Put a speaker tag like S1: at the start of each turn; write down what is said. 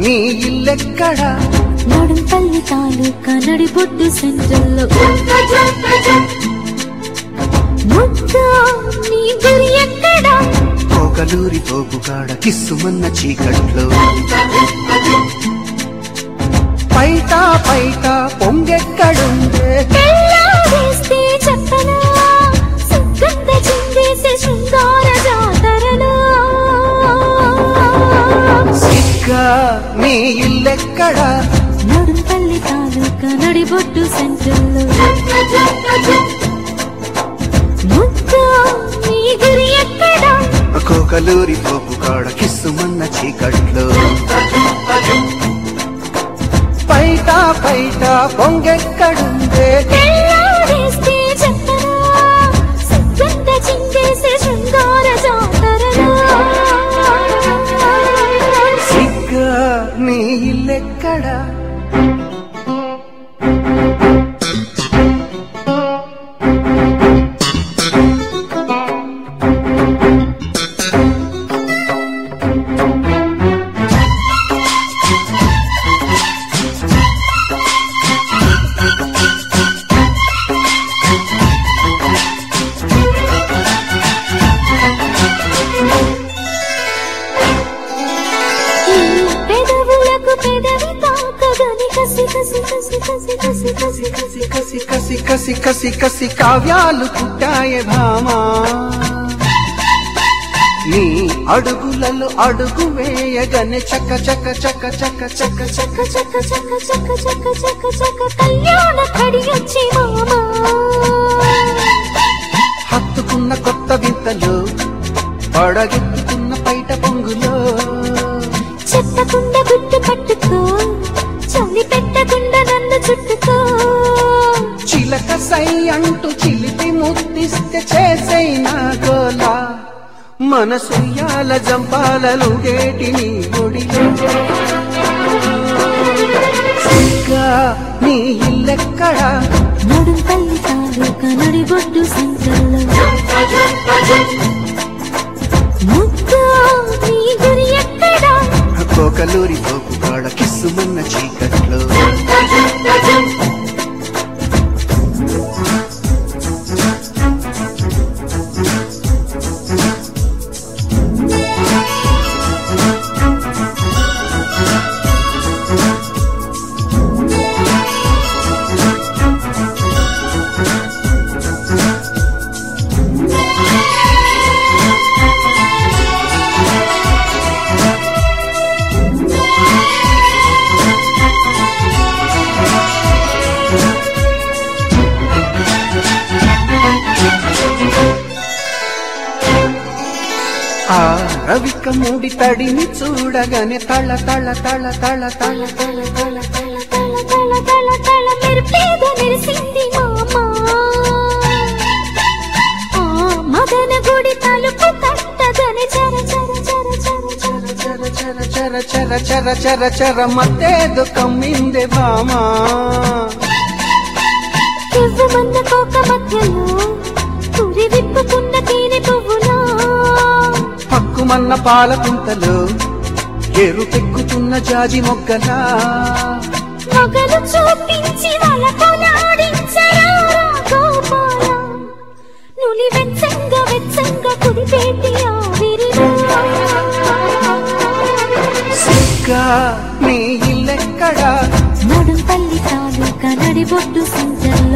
S1: నీ ఇల్లెక్కడా
S2: నడుంపల్లి తాలూకా నడిబొడ్డు సెంటర్లో ముద్దా నీ గురి ఎక్కడా
S1: కోకలూరి తోపుగాడ కిస్సుమన్న చీకట్లో పైట పైట పొంగెక్కడుందే
S2: వేస్తే చెప్పనా సుగంధ చిందేసే శృంగార జాతరలో
S1: సిగ్గా నీ ఇల్లెక్కడా
S2: నడుంపల్లి తాలూకా నడిబొడ్డు సెంటర్లో ముద్దా నీ గురి ఎక్కడా
S1: కోకలూరి తోపుగాడ కిస్సుమన్న చీకట్లో పైట పైట పొంగెక్కడుందే
S2: వేస్తే చెప్పనా సుగంధ చిందేసే శృంగార జాతరలో
S1: సిగ్గా నీ ఇల్లెక్కడా కసి కసి కసి కావ్యాలు పుట్టాయే భామా నీ అడుగులలో అడుగు వేయగనే చక్క చక్క చక్క చక్క చక్క చక్క
S2: చక చక చక చక చక చక కళ్యాణ కడియొచ్చి మామా
S1: హత్తుకున్న కొత్త వింతలు పడగెత్తుకున్న పైట పొంగులో
S2: చెప్పకుండా గుట్టు పట్టుకో చలి పెట్టకుండా నన్ను చుట్టుకో
S1: చిలక సై అంటూ చిలిపి ముద్దిస్తే చేసైనా గోలా మనసుయ్యాల జంపాలలు గేటి నీ ఒడిలో సిగ్గా నీ ఇల్లెక్కడా
S2: నడుంపల్లి తాలూకా నడిబొడ్డు సెంటర్లో ముద్దా నీ గురి ఎక్కడా
S1: కోకలూరి తోపుగాడ కిస్సుమన్న చీకట్లో ఆ రవిక మూడి తడిని చూడగానే తళ తళ తళ తళ తళ తళ తళ
S2: తల తల తల తల మెరుపేదో మెరిసింది మామా ఆ మదన గుడి తలుపు తట్టదని చర చర చర చర చర
S1: చర చర చర చర చర చర మత్తేదో కమ్మిందే భామా
S2: కెవ్వు మంద కోక మధ్యలో పురి విప్పుకున్న తేనె పువ్వులా
S1: పక్కుమన్న పాల పుంతలో ఎరుపెక్కుతున్న జాజి మొగ్గలా
S2: మొగలు చూపించి వలకు నాడించరా గోపాల నులి వెచ్చంగా వెచ్చంగా కుదిపేటి ఆవిరిలో
S1: సిగ్గా నీ ఇల్లెక్కడా
S2: నడుంపల్లి తాలూకా నడిబొడ్డు సెంటర్లో